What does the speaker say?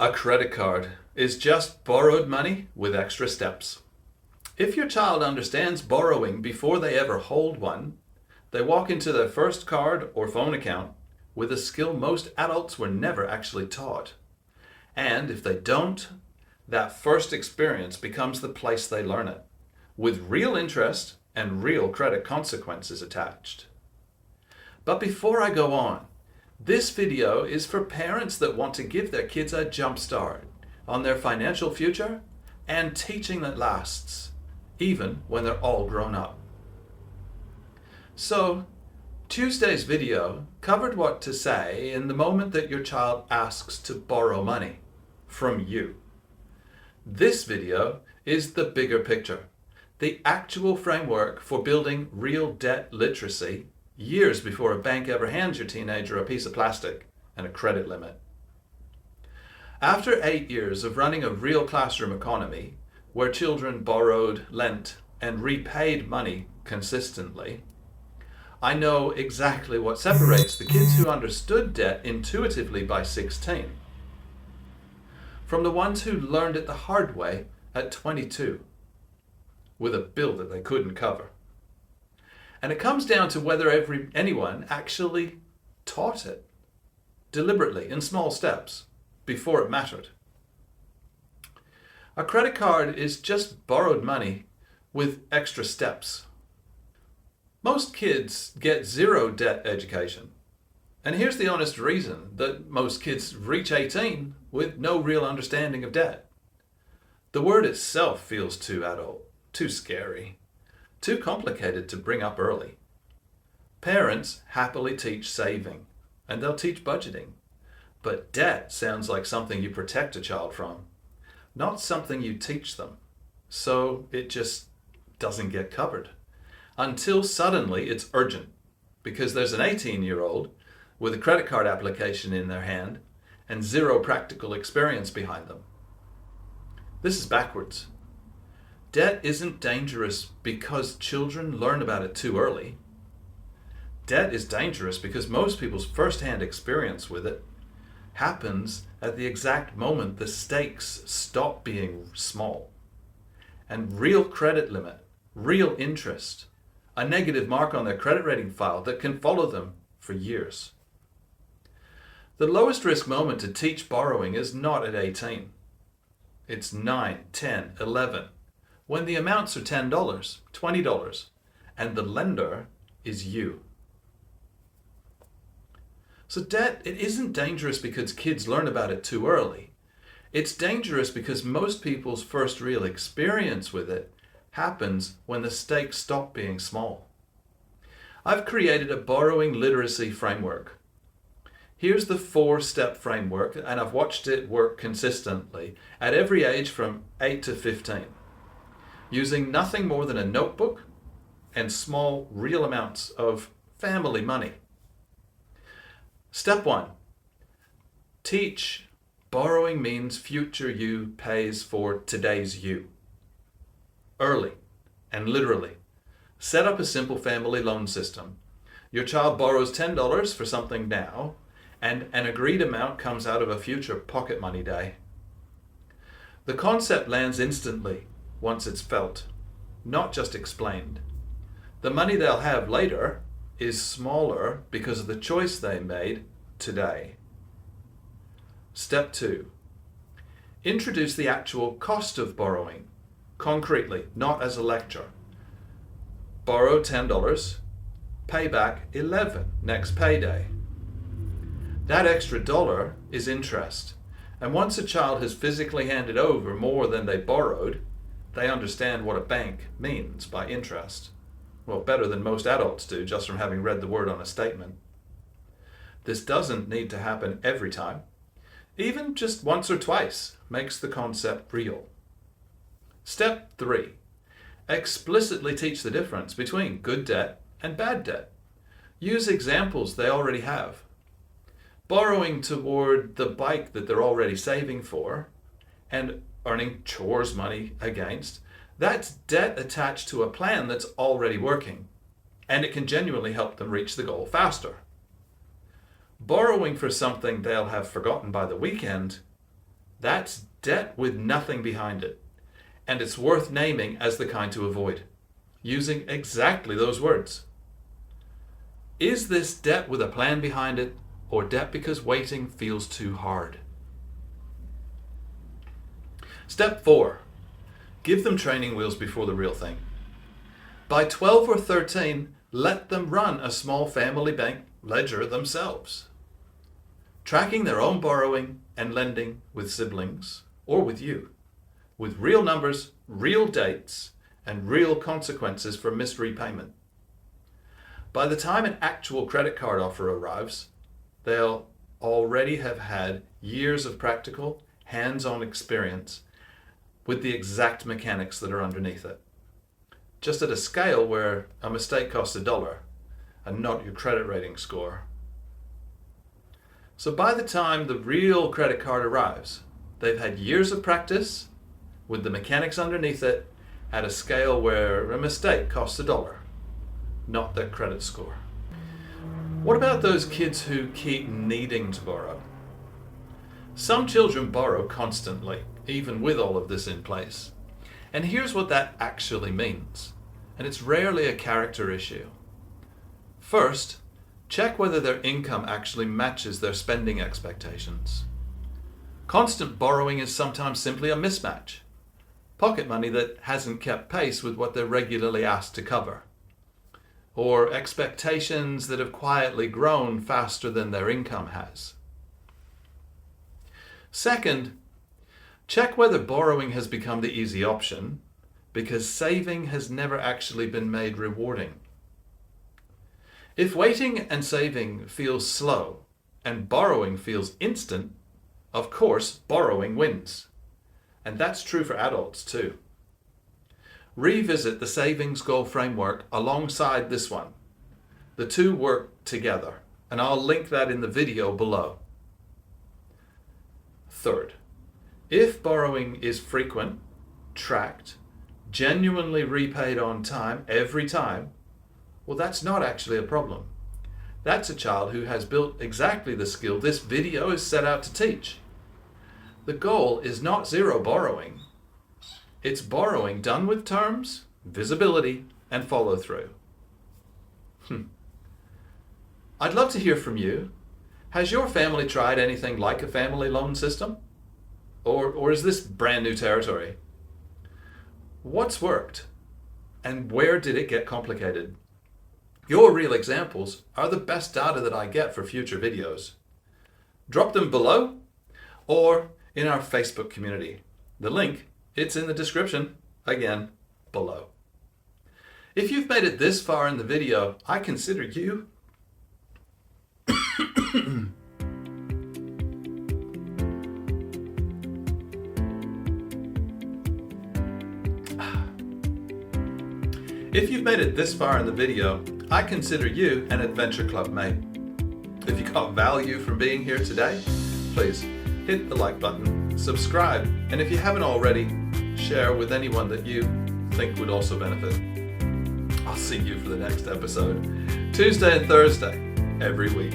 A credit card is just borrowed money with extra steps. If your child understands borrowing before they ever hold one, they walk into their first card or phone account with a skill most adults were never actually taught. And if they don't, that first experience becomes the place they learn it, with real interest and real credit consequences attached. But before I go on, this video is for parents that want to give their kids a jump start on their financial future and teaching that lasts, even when they're all grown up. So, Tuesday's video covered what to say in the moment that your child asks to borrow money from you. This video is the bigger picture, the actual framework for building real debt literacy years before a bank ever hands your teenager a piece of plastic and a credit limit. After 8 years of running a real classroom economy where children borrowed, lent, and repaid money consistently, I know exactly what separates the kids who understood debt intuitively by 16 from the ones who learned it the hard way at 22 with a bill that they couldn't cover. And it comes down to whether anyone actually taught it deliberately in small steps before it mattered. A credit card is just borrowed money with extra steps. Most kids get zero debt education. And here's the honest reason that most kids reach 18 with no real understanding of debt. The word itself feels too adult, too scary, too complicated to bring up early. Parents happily teach saving, and they'll teach budgeting. But debt sounds like something you protect a child from, not something you teach them. So it just doesn't get covered. Until suddenly it's urgent, because there's an 18-year-old with a credit card application in their hand and zero practical experience behind them. This is backwards. Debt isn't dangerous because children learn about it too early. Debt is dangerous because most people's first-hand experience with it happens at the exact moment the stakes stop being small. And real credit limit, real interest, a negative mark on their credit rating file that can follow them for years. The lowest risk moment to teach borrowing is not at 18. It's 9, 10, 11. When the amounts are $10, $20, and the lender is you. So debt, it isn't dangerous because kids learn about it too early. It's dangerous because most people's first real experience with it happens when the stakes stop being small. I've created a borrowing literacy framework. Here's the 4-step framework, and I've watched it work consistently at every age from 8 to 15. Using nothing more than a notebook and small real amounts of family money. Step 1. Teach borrowing means future you pays for today's you. Early and literally. Set up a simple family loan system. Your child borrows $10 for something now, and an agreed amount comes out of a future pocket money day. The concept lands instantly once it's felt, not just explained. The money they'll have later is smaller because of the choice they made today. Step 2. Introduce the actual cost of borrowing, concretely, not as a lecture. Borrow $10, pay back $11 next payday. That extra dollar is interest, and once a child has physically handed over more than they borrowed, they understand what a bank means by interest. Well, better than most adults do just from having read the word on a statement. This doesn't need to happen every time. Even just once or twice makes the concept real. Step 3. Explicitly teach the difference between good debt and bad debt. Use examples they already have. Borrowing toward the bike that they're already saving for and earning chores money against, that's debt attached to a plan that's already working, and it can genuinely help them reach the goal faster. Borrowing for something they'll have forgotten by the weekend, That's debt with nothing behind it. And it's worth naming as the kind to avoid, using exactly those words. Is this debt with a plan behind it, or debt because waiting feels too hard? Step 4. Give them training wheels before the real thing. By 12 or 13, let them run a small family bank ledger themselves, tracking their own borrowing and lending with siblings or with you, with real numbers, real dates, and real consequences for missed repayment. By the time an actual credit card offer arrives, they'll already have had years of practical, hands-on experience with the exact mechanics that are underneath it. Just at a scale where a mistake costs $1 and not your credit rating score. So by the time the real credit card arrives, they've had years of practice with the mechanics underneath it at a scale where a mistake costs $1, not their credit score. What about those kids who keep needing to borrow? Some children borrow constantly, even with all of this in place. And here's what that actually means. And it's rarely a character issue. First, check whether their income actually matches their spending expectations. Constant borrowing is sometimes simply a mismatch. Pocket money that hasn't kept pace with what they're regularly asked to cover. Or expectations that have quietly grown faster than their income has. Second, check whether borrowing has become the easy option because saving has never actually been made rewarding. If waiting and saving feels slow and borrowing feels instant, of course, borrowing wins. And that's true for adults too. Revisit the savings goal framework alongside this one. The two work together, and I'll link that in the video below. Third, if borrowing is frequent, tracked, genuinely repaid on time every time, well, that's not actually a problem. That's a child who has built exactly the skill this video is set out to teach. The goal is not zero borrowing. It's borrowing done with terms, visibility, and follow-through. I'd love to hear from you. Has your family tried anything like a family loan system? Or is this brand new territory? What's worked? And where did it get complicated? Your real examples are the best data that I get for future videos. Drop them below or in our Facebook community. The link, it's in the description, again, below. If you've made it this far in the video, I consider you If you've made it this far in the video, I consider you an Adventure Club mate. If you got value from being here today, please hit the like button, subscribe, and if you haven't already, share with anyone that you think would also benefit. I'll see you for the next episode, Tuesday and Thursday, every week.